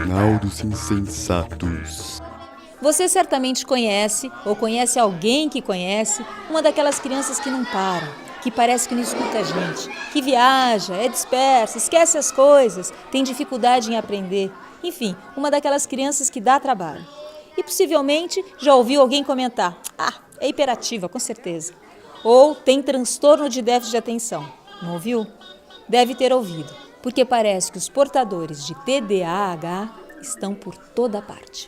Naldos insensatos. Você certamente conhece, ou conhece alguém que conhece, uma daquelas crianças que não param, que parece que não escuta a gente, que viaja, é dispersa, esquece as coisas, tem dificuldade em aprender. Enfim, uma daquelas crianças que dá trabalho. E possivelmente já ouviu alguém comentar: é hiperativa, com certeza. Ou tem transtorno de déficit de atenção. Não ouviu? Deve ter ouvido, porque parece que os portadores de TDAH estão por toda parte.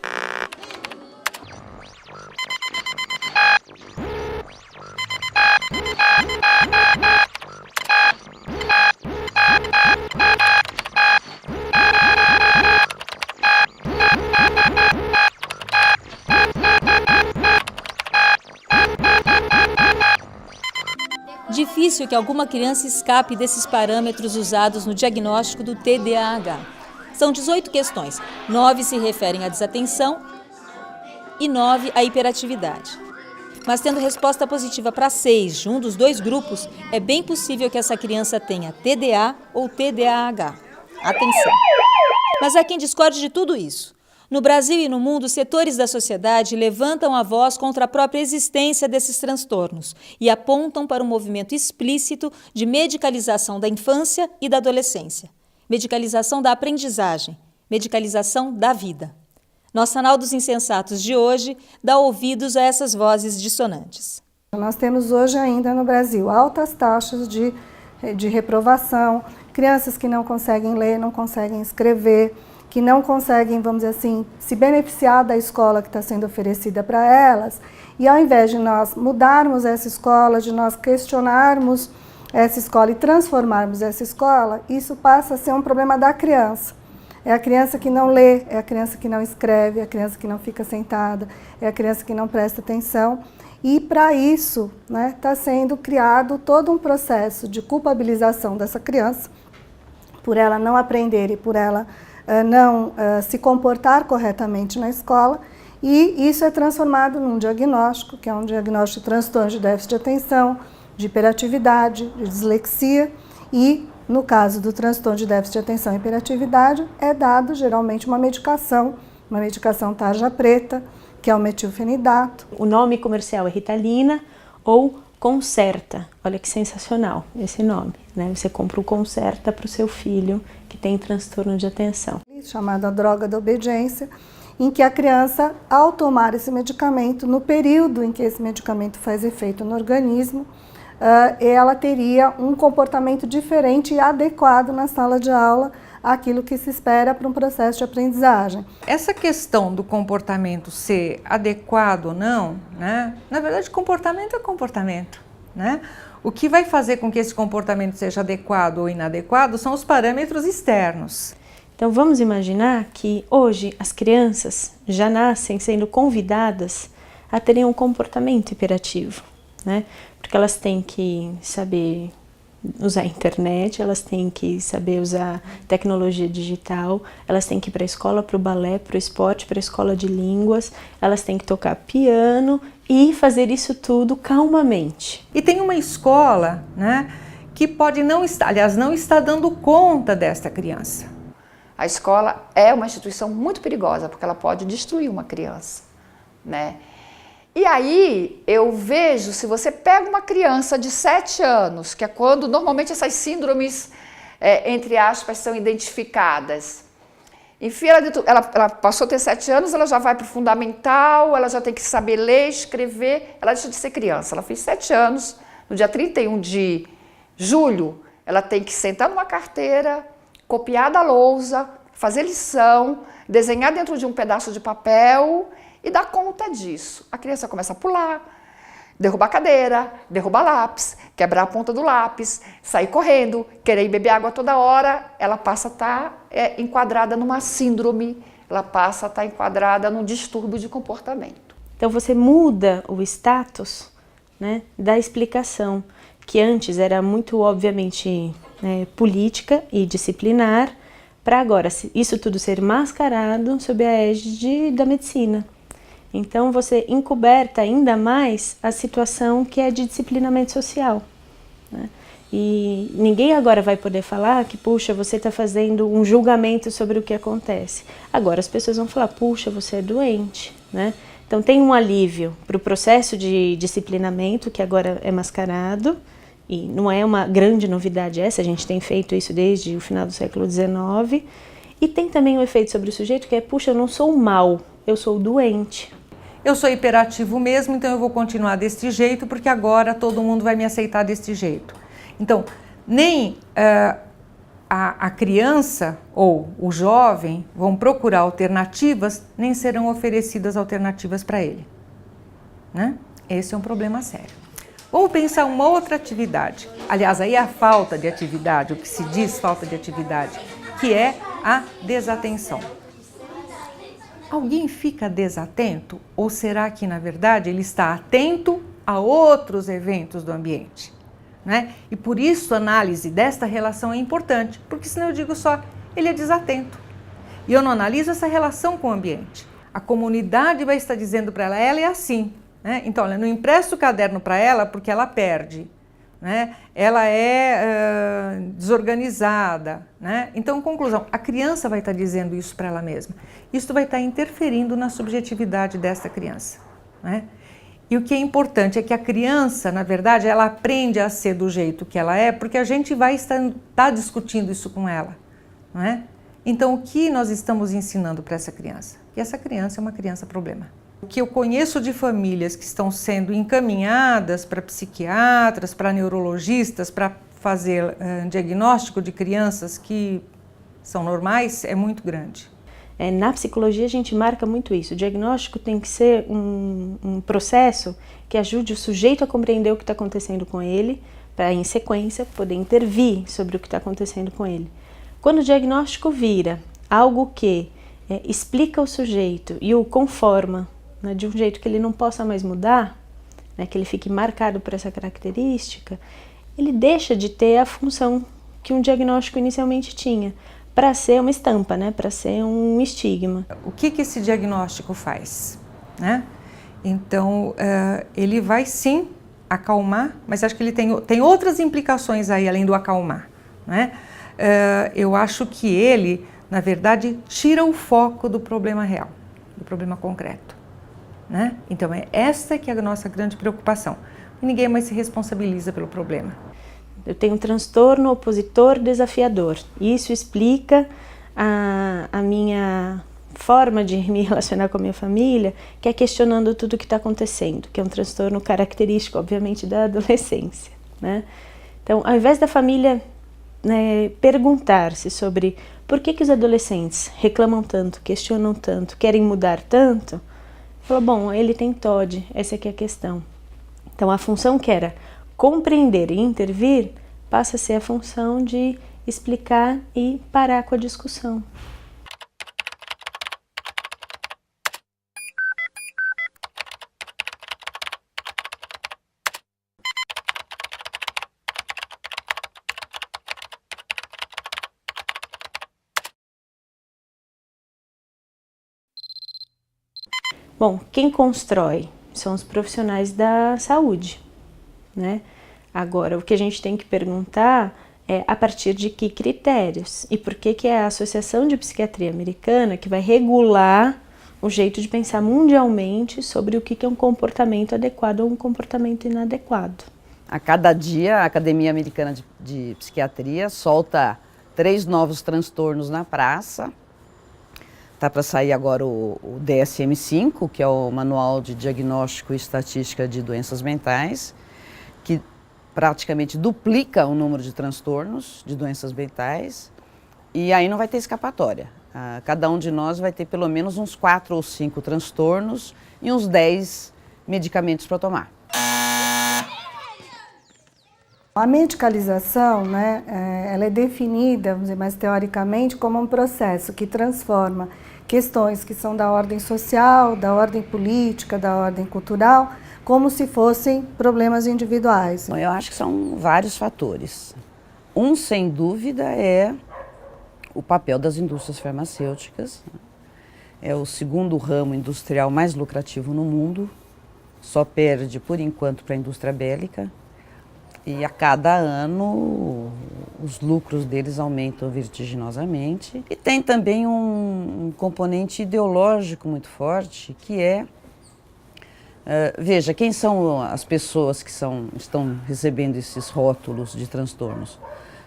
Difícil que alguma criança escape desses parâmetros usados no diagnóstico do TDAH. São 18 questões, 9 se referem à desatenção e 9 à hiperatividade. Mas tendo resposta positiva para 6 de um dos dois grupos, é bem possível que essa criança tenha TDA ou TDAH. Atenção! Mas há quem discorde de tudo isso. No Brasil e no mundo, setores da sociedade levantam a voz contra a própria existência desses transtornos e apontam para um movimento explícito de medicalização da infância e da adolescência, medicalização da aprendizagem, medicalização da vida. Nossa Naldos Insensatos de hoje dá ouvidos a essas vozes dissonantes. Nós temos hoje ainda no Brasil altas taxas de reprovação, crianças que não conseguem ler, não conseguem escrever, que não conseguem, vamos dizer assim, se beneficiar da escola que está sendo oferecida para elas. E ao invés de nós mudarmos essa escola, de nós questionarmos essa escola e transformarmos essa escola, isso passa a ser um problema da criança. É a criança que não lê, é a criança que não escreve, é a criança que não fica sentada, é a criança que não presta atenção. E para isso, está sendo criado todo um processo de culpabilização dessa criança, por ela não aprender e por ela não se comportar corretamente na escola, e isso é transformado num diagnóstico, que é um diagnóstico de transtorno de déficit de atenção, de hiperatividade, de dislexia, e no caso do transtorno de déficit de atenção e hiperatividade, é dado geralmente uma medicação tarja preta, que é o metilfenidato. O nome comercial é Ritalina ou Concerta. Olha que sensacional esse nome, né? Você compra o Concerta para o seu filho que tem transtorno de atenção. Chamada droga da obediência, em que a criança, ao tomar esse medicamento, no período em que esse medicamento faz efeito no organismo, ela teria um comportamento diferente e adequado na sala de aula àquilo que se espera para um processo de aprendizagem. Essa questão do comportamento ser adequado ou não, né? Na verdade, comportamento é comportamento, né? O que vai fazer com que esse comportamento seja adequado ou inadequado são os parâmetros externos. Então vamos imaginar que hoje as crianças já nascem sendo convidadas a terem um comportamento hiperativo, né? Porque elas têm que saber usar a internet, elas têm que saber usar tecnologia digital, elas têm que ir para a escola, para o balé, para o esporte, para a escola de línguas, elas têm que tocar piano e fazer isso tudo calmamente. E tem uma escola, né, que pode não estar, aliás, não está dando conta desta criança. A escola é uma instituição muito perigosa, porque ela pode destruir uma criança, né? E aí eu vejo, se você pega uma criança de 7 anos, que é quando normalmente essas síndromes, entre aspas, são identificadas. Enfim, ela passou a ter 7 anos, ela já vai para o fundamental, ela já tem que saber ler, escrever, ela deixa de ser criança. Ela fez 7 anos, no dia 31 de julho, ela tem que sentar numa carteira, copiar da lousa, fazer lição, desenhar dentro de um pedaço de papel e dar conta disso. A criança começa a pular, derrubar a cadeira, derrubar lápis, quebrar a ponta do lápis, sair correndo, querer ir beber água toda hora, ela passa a estar enquadrada numa síndrome, ela passa a estar enquadrada num distúrbio de comportamento. Então você muda o status, né, da explicação, que antes era muito obviamente política e disciplinar, para agora isso tudo ser mascarado sob a égide da medicina. Então você encoberta ainda mais a situação que é de disciplinamento social. né? E ninguém agora vai poder falar que, puxa, você está fazendo um julgamento sobre o que acontece. Agora as pessoas vão falar, puxa, você é doente, né? Então tem um alívio para o processo de disciplinamento, que agora é mascarado, e não é uma grande novidade essa, a gente tem feito isso desde o final do século XIX, e tem também um efeito sobre o sujeito que é, puxa, eu não sou mal, eu sou doente. Eu sou hiperativo mesmo, então eu vou continuar deste jeito, porque agora todo mundo vai me aceitar deste jeito. Então, nem a criança ou o jovem vão procurar alternativas, nem serão oferecidas alternativas para ele, né? Esse é um problema sério. Vamos pensar uma outra atividade. Aliás, aí é a falta de atividade, o que se diz falta de atividade, que é a desatenção. Alguém fica desatento? Ou será que, na verdade, ele está atento a outros eventos do ambiente? Né? E por isso a análise desta relação é importante, porque senão eu digo só, ele é desatento. E eu não analiso essa relação com o ambiente. A comunidade vai estar dizendo para ela, ela é assim. Né? Então, olha, não empresta o caderno para ela porque ela perde. Né? Ela é desorganizada. Né? Então, conclusão, a criança vai estar dizendo isso para ela mesma. Isso vai estar interferindo na subjetividade dessa criança. Né? E o que é importante é que a criança, na verdade, ela aprende a ser do jeito que ela é, porque a gente vai estar discutindo isso com ela. Não é? Então, o que nós estamos ensinando para essa criança? Que essa criança é uma criança problema. O que eu conheço de famílias que estão sendo encaminhadas para psiquiatras, para neurologistas, para fazer diagnóstico de crianças que são normais, é muito grande. Na psicologia a gente marca muito isso. O diagnóstico tem que ser um processo que ajude o sujeito a compreender o que está acontecendo com ele, para em sequência poder intervir sobre o que está acontecendo com ele. Quando o diagnóstico vira algo que explica o sujeito e o conforma, né, de um jeito que ele não possa mais mudar, né, que ele fique marcado por essa característica, ele deixa de ter a função que um diagnóstico inicialmente tinha, para ser uma estampa, né? Para ser um estigma. O que esse diagnóstico faz? Né? Então, ele vai sim acalmar, mas acho que ele tem outras implicações aí, além do acalmar. Né? Eu acho que ele, na verdade, tira o foco do problema real, do problema concreto. Né? Então, é essa que é a nossa grande preocupação. Ninguém mais se responsabiliza pelo problema. Eu tenho um transtorno opositor desafiador. Isso explica a minha forma de me relacionar com a minha família, que é questionando tudo o que está acontecendo, que é um transtorno característico, obviamente, da adolescência. Né? Então, ao invés da família, né, perguntar-se sobre por que os adolescentes reclamam tanto, questionam tanto, querem mudar tanto, falou, bom, ele tem TOD, essa aqui é a questão. Então, a função que era compreender e intervir passa a ser a função de explicar e parar com a discussão. Bom, quem constrói são os profissionais da saúde, né? Agora, o que a gente tem que perguntar é a partir de que critérios e por que é a Associação de Psiquiatria Americana que vai regular o jeito de pensar mundialmente sobre o que é um comportamento adequado ou um comportamento inadequado. A cada dia, a Academia Americana de Psiquiatria solta 3 novos transtornos na praça. Está para sair agora o DSM-5, que é o Manual de Diagnóstico e Estatística de Doenças Mentais, que praticamente duplica o número de transtornos de doenças mentais, e aí não vai ter escapatória. Cada um de nós vai ter pelo menos uns 4 ou 5 transtornos e uns 10 medicamentos para tomar. A medicalização, né, ela é definida, vamos dizer, mais teoricamente, como um processo que transforma questões que são da ordem social, da ordem política, da ordem cultural, como se fossem problemas individuais. Bom, eu acho que são vários fatores. Um, sem dúvida, é o papel das indústrias farmacêuticas. É o segundo ramo industrial mais lucrativo no mundo, só perde, por enquanto, para a indústria bélica. E a cada ano os lucros deles aumentam vertiginosamente. E tem também um componente ideológico muito forte, que é, veja, quem são as pessoas que estão recebendo esses rótulos de transtornos?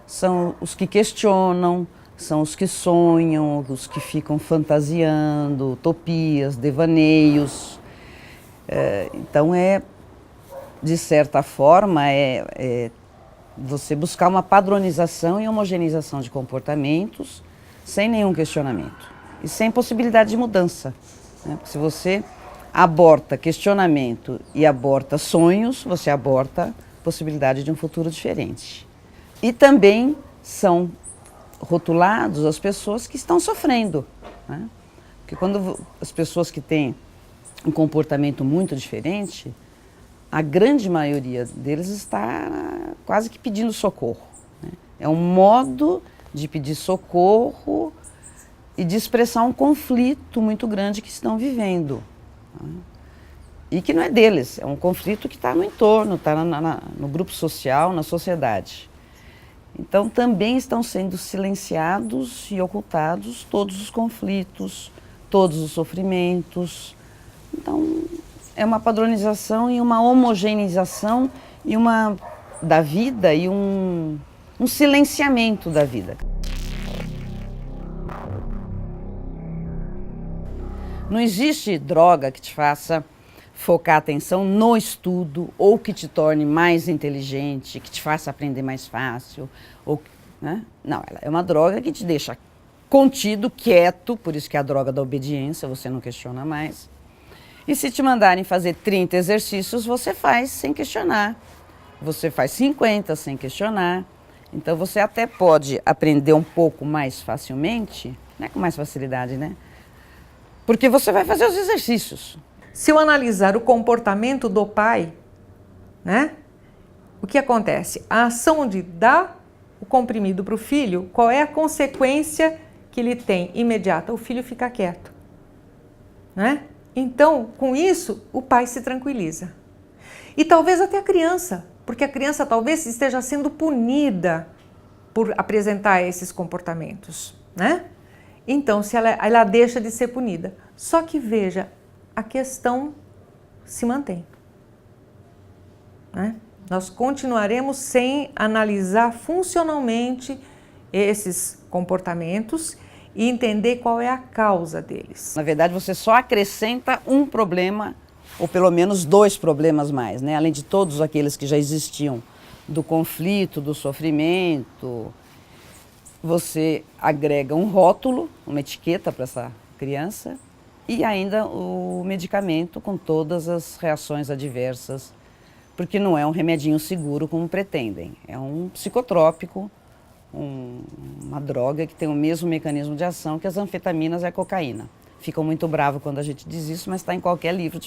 São os que questionam, são os que sonham, os que ficam fantasiando, utopias, devaneios. Então de certa forma, você buscar uma padronização e homogeneização de comportamentos sem nenhum questionamento e sem possibilidade de mudança, né? Porque se você aborta questionamento e aborta sonhos, você aborta a possibilidade de um futuro diferente. E também são rotulados as pessoas que estão sofrendo, né? Porque quando as pessoas que têm um comportamento muito diferente, a grande maioria deles está quase que pedindo socorro, né? É um modo de pedir socorro e de expressar um conflito muito grande que estão vivendo, né? E que não é deles, é um conflito que está no entorno, está no grupo social, na sociedade. Então também estão sendo silenciados e ocultados todos os conflitos, todos os sofrimentos. Então é uma padronização e uma homogeneização da vida e um silenciamento da vida. Não existe droga que te faça focar a atenção no estudo ou que te torne mais inteligente, que te faça aprender mais fácil, né? Não, ela é uma droga que te deixa contido, quieto, por isso que é a droga da obediência, você não questiona mais. E se te mandarem fazer 30 exercícios, você faz sem questionar. Você faz 50 sem questionar. Então você até pode aprender um pouco mais facilmente, né? Com mais facilidade, né? Porque você vai fazer os exercícios. Se eu analisar o comportamento do pai, né? O que acontece? A ação de dar o comprimido para o filho, qual é a consequência que ele tem imediata? O filho fica quieto, né? Então, com isso, o pai se tranquiliza. E talvez até a criança, porque a criança talvez esteja sendo punida por apresentar esses comportamentos, né? Então, se ela deixa de ser punida. Só que, veja, a questão se mantém, né? Nós continuaremos sem analisar funcionalmente esses comportamentos e entender qual é a causa deles. Na verdade, você só acrescenta um problema, ou pelo menos 2 problemas mais, né? Além de todos aqueles que já existiam, do conflito, do sofrimento, você agrega um rótulo, uma etiqueta para essa criança e ainda o medicamento com todas as reações adversas, porque não é um remedinho seguro como pretendem, é um psicotrópico, uma droga que tem o mesmo mecanismo de ação que as anfetaminas e a cocaína. Ficam muito bravos quando a gente diz isso, mas está em qualquer livro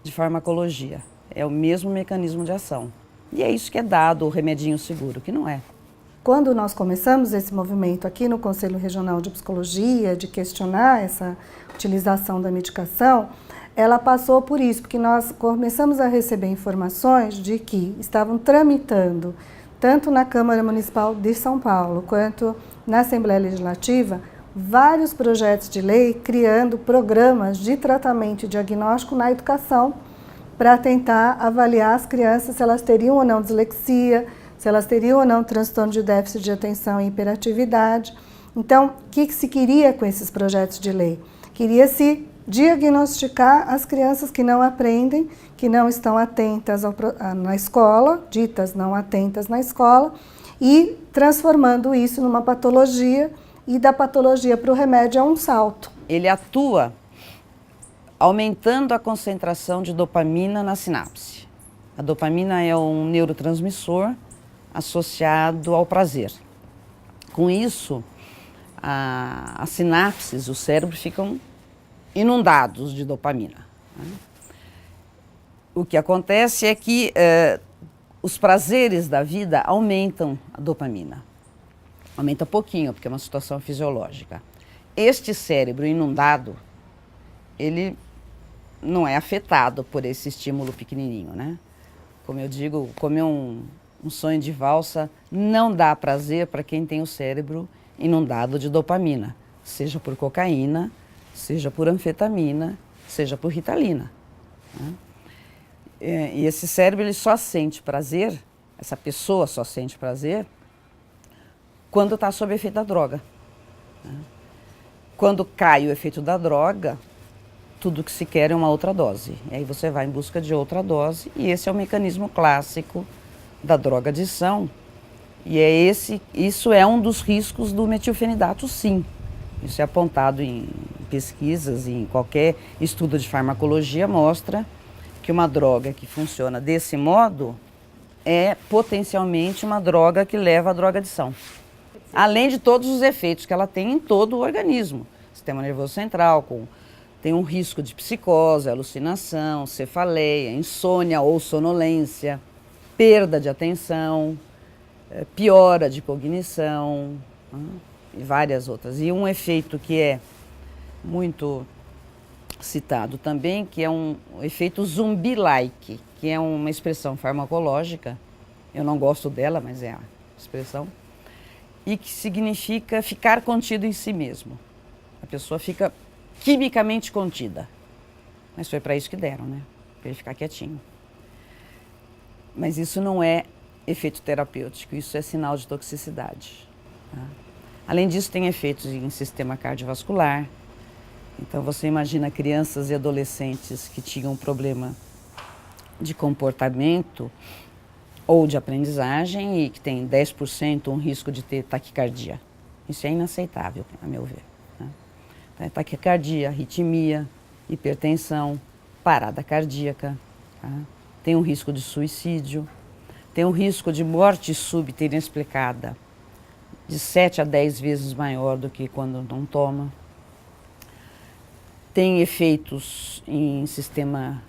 de farmacologia. É o mesmo mecanismo de ação. E é isso que é dado o remedinho seguro, que não é. Quando nós começamos esse movimento aqui no Conselho Regional de Psicologia, de questionar essa utilização da medicação, ela passou por isso, porque nós começamos a receber informações de que estavam tramitando tanto na Câmara Municipal de São Paulo, quanto na Assembleia Legislativa, vários projetos de lei criando programas de tratamento e diagnóstico na educação para tentar avaliar as crianças se elas teriam ou não dislexia, se elas teriam ou não transtorno de déficit de atenção e hiperatividade. Então, o que se queria com esses projetos de lei? Queria-se diagnosticar as crianças que não aprendem, que não estão atentas na escola, ditas não atentas na escola, e transformando isso numa patologia, e da patologia para o remédio é um salto. Ele atua aumentando a concentração de dopamina na sinapse. A dopamina é um neurotransmissor associado ao prazer. Com isso, as sinapses, o cérebro ficam inundados de dopamina. O que acontece é que os prazeres da vida aumentam a dopamina. Aumenta pouquinho, porque é uma situação fisiológica. Este cérebro inundado, ele não é afetado por esse estímulo pequenininho, né? Como eu digo, comer um Um sonho de valsa não dá prazer para quem tem o cérebro inundado de dopamina, seja por cocaína, seja por anfetamina, seja por ritalina. Né? E esse cérebro ele só sente prazer, essa pessoa só sente prazer quando está sob efeito da droga. Né? Quando cai o efeito da droga, tudo que se quer é uma outra dose. E aí você vai em busca de outra dose e esse é o mecanismo clássico da drogadição. E isso é um dos riscos do metilfenidato, sim. Isso é apontado em pesquisas, em qualquer estudo de farmacologia mostra que uma droga que funciona desse modo é potencialmente uma droga que leva à drogadição. Além de todos os efeitos que ela tem em todo o organismo. Sistema nervoso central, tem um risco de psicose, alucinação, cefaleia, insônia ou sonolência, perda de atenção, piora de cognição, e várias outras. E um efeito que é muito citado também, que é um efeito zumbi-like, que é uma expressão farmacológica, eu não gosto dela, mas é a expressão, e que significa ficar contido em si mesmo. A pessoa fica quimicamente contida. Mas foi para isso que deram, né? Para ele ficar quietinho. Mas isso não é efeito terapêutico, isso é sinal de toxicidade. Tá? Além disso, tem efeitos em sistema cardiovascular. Então, você imagina crianças e adolescentes que tinham um problema de comportamento ou de aprendizagem e que tem 10% um risco de ter taquicardia. Isso é inaceitável, a meu ver. Né? Então, é taquicardia, arritmia, hipertensão, parada cardíaca, tá? Tem um risco de suicídio, tem um risco de morte súbita inexplicada de 7 a 10 vezes maior do que quando não toma. Tem efeitos em sistema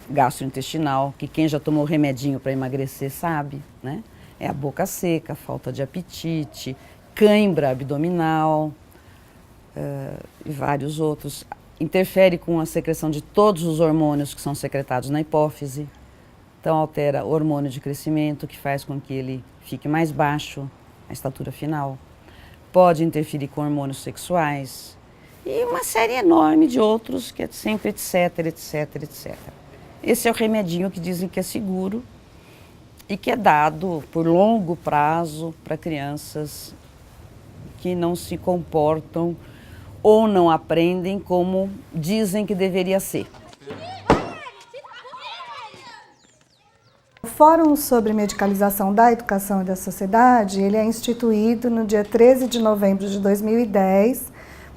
gastrointestinal, que quem já tomou remedinho para emagrecer sabe, né? É a boca seca, falta de apetite, cãibra abdominal e vários outros. Interfere com a secreção de todos os hormônios que são secretados na hipófise. Então altera o hormônio de crescimento, que faz com que ele fique mais baixo, a estatura final. Pode interferir com hormônios sexuais e uma série enorme de outros, que é sempre etc, etc, etc. Esse é o remedinho que dizem que é seguro e que é dado por longo prazo para crianças que não se comportam ou não aprendem como dizem que deveria ser. O Fórum sobre Medicalização da Educação e da Sociedade, ele é instituído no dia 13 de novembro de 2010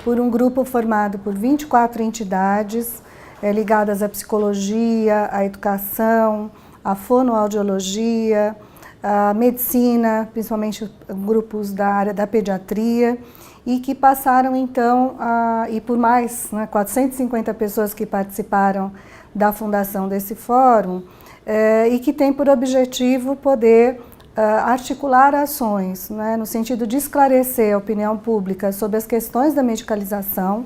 por um grupo formado por 24 entidades ligadas à psicologia, à educação, à fonoaudiologia, à medicina, principalmente grupos da área da pediatria, e que passaram então, e por mais 450 pessoas que participaram da fundação desse fórum, e que tem por objetivo poder articular ações, né, no sentido de esclarecer a opinião pública sobre as questões da medicalização,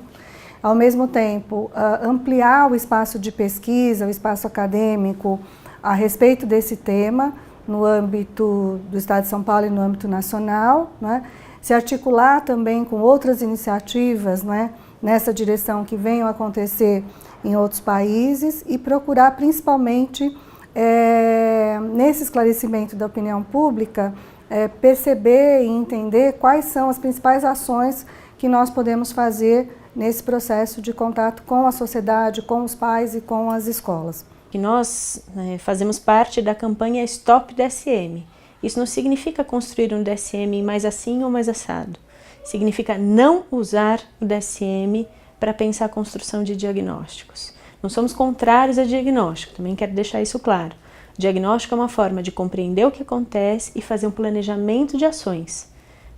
ao mesmo tempo ampliar o espaço de pesquisa, o espaço acadêmico a respeito desse tema no âmbito do Estado de São Paulo e no âmbito nacional, né, se articular também com outras iniciativas, né, nessa direção que venham a acontecer em outros países e procurar principalmente nesse esclarecimento da opinião pública, perceber e entender quais são as principais ações que nós podemos fazer nesse processo de contato com a sociedade, com os pais e com as escolas. Que nós fazemos parte da campanha Stop DSM. Isso não significa construir um DSM mais assim ou mais assado. Significa não usar o DSM para pensar a construção de diagnósticos. Não somos contrários a diagnóstico, também quero deixar isso claro. O diagnóstico é uma forma de compreender o que acontece e fazer um planejamento de ações.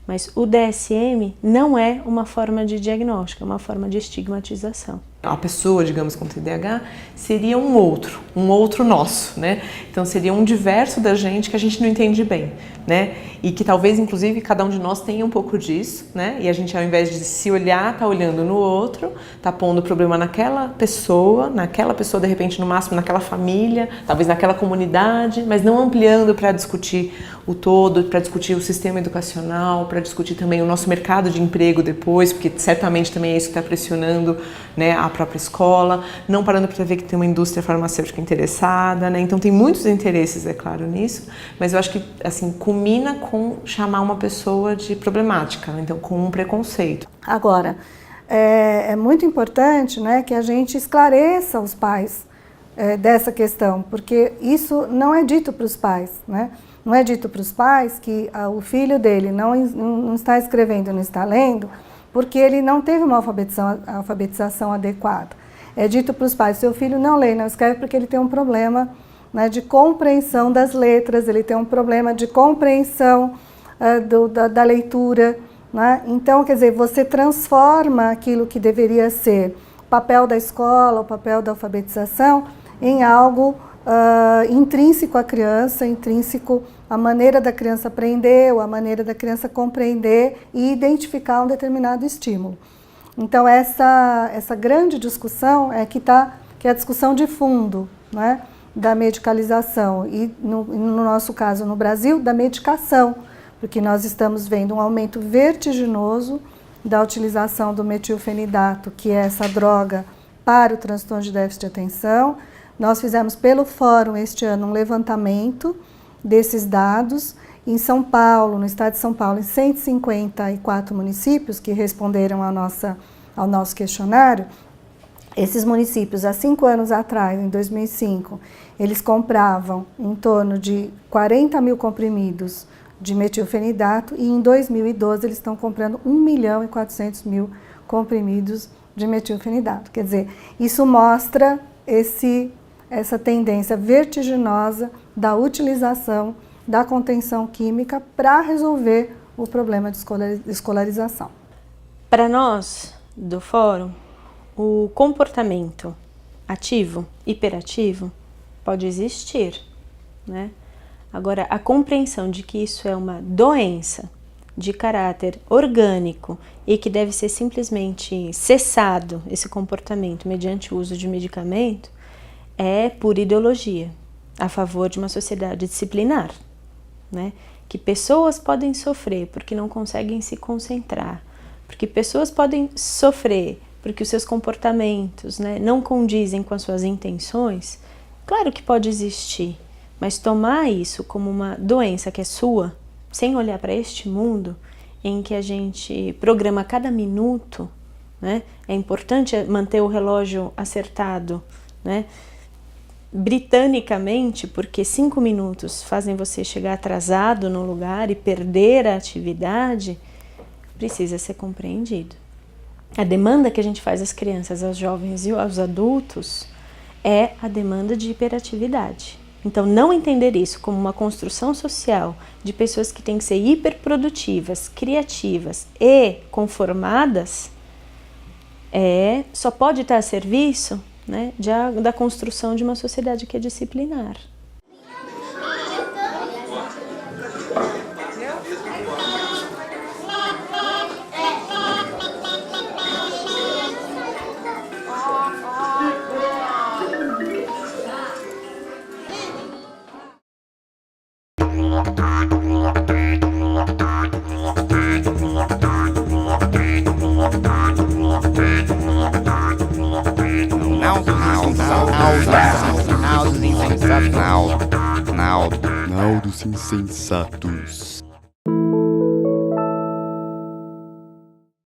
Mas o DSM não é uma forma de diagnóstico, é uma forma de estigmatização. A pessoa, digamos, com TDAH seria um outro nosso, né? Então seria um diverso da gente que a gente não entende bem, né? E que talvez, inclusive, cada um de nós tenha um pouco disso, né? E a gente, ao invés de se olhar, tá olhando no outro, tá pondo o problema naquela pessoa, de repente, no máximo, naquela família, talvez naquela comunidade, mas não ampliando para discutir o todo, para discutir o sistema educacional, para discutir também o nosso mercado de emprego depois, porque certamente também é isso que está pressionando, né, a própria escola, não parando para ver que tem uma indústria farmacêutica interessada, né? Então tem muitos interesses, é claro, nisso, mas eu acho que assim culmina com chamar uma pessoa de problemática, então com um preconceito. Agora, é muito importante, né, que a gente esclareça os pais dessa questão, porque isso não é dito para os pais, né? Não é dito para os pais que o filho dele não está escrevendo, não está lendo, porque ele não teve uma alfabetização adequada. É dito para os pais, seu filho não lê, não escreve porque ele tem um problema, né, de compreensão das letras, ele tem um problema de compreensão da leitura, né? Então, quer dizer, você transforma aquilo que deveria ser o papel da escola, o papel da alfabetização, em algo intrínseco à criança, intrínseco à maneira da criança aprender, ou à maneira da criança compreender e identificar um determinado estímulo. Então, essa grande discussão que é a discussão de fundo, né, da medicalização e, no nosso caso, no Brasil, da medicação, porque nós estamos vendo um aumento vertiginoso da utilização do metilfenidato, que é essa droga para o transtorno de déficit de atenção. Nós fizemos pelo Fórum este ano um levantamento desses dados. Em São Paulo, no estado de São Paulo, em 154 municípios que responderam ao nosso questionário, esses municípios, há 5 anos atrás, em 2005, eles compravam em torno de 40 mil comprimidos de metilfenidato e em 2012 eles estão comprando 1.400.000 comprimidos de metilfenidato. Quer dizer, isso mostra essa tendência vertiginosa da utilização da contenção química para resolver o problema de escolarização. Para nós, do Fórum, o comportamento ativo, hiperativo, pode existir, né? Agora, a compreensão de que isso é uma doença de caráter orgânico e que deve ser simplesmente cessado, esse comportamento, mediante o uso de medicamento, é pura ideologia, a favor de uma sociedade disciplinar, né? Que pessoas podem sofrer porque não conseguem se concentrar, porque pessoas podem sofrer porque os seus comportamentos, né, não condizem com as suas intenções. Claro que pode existir, mas tomar isso como uma doença que é sua, sem olhar para este mundo em que a gente programa cada minuto, né? É importante manter o relógio acertado, né? Britanicamente, porque 5 minutos fazem você chegar atrasado no lugar e perder a atividade, precisa ser compreendido. A demanda que a gente faz às crianças, aos jovens e aos adultos é a demanda de hiperatividade. Então, não entender isso como uma construção social de pessoas que têm que ser hiperprodutivas, criativas e conformadas, só pode estar a serviço, né, da construção de uma sociedade que é disciplinar. Naldos Insensatos.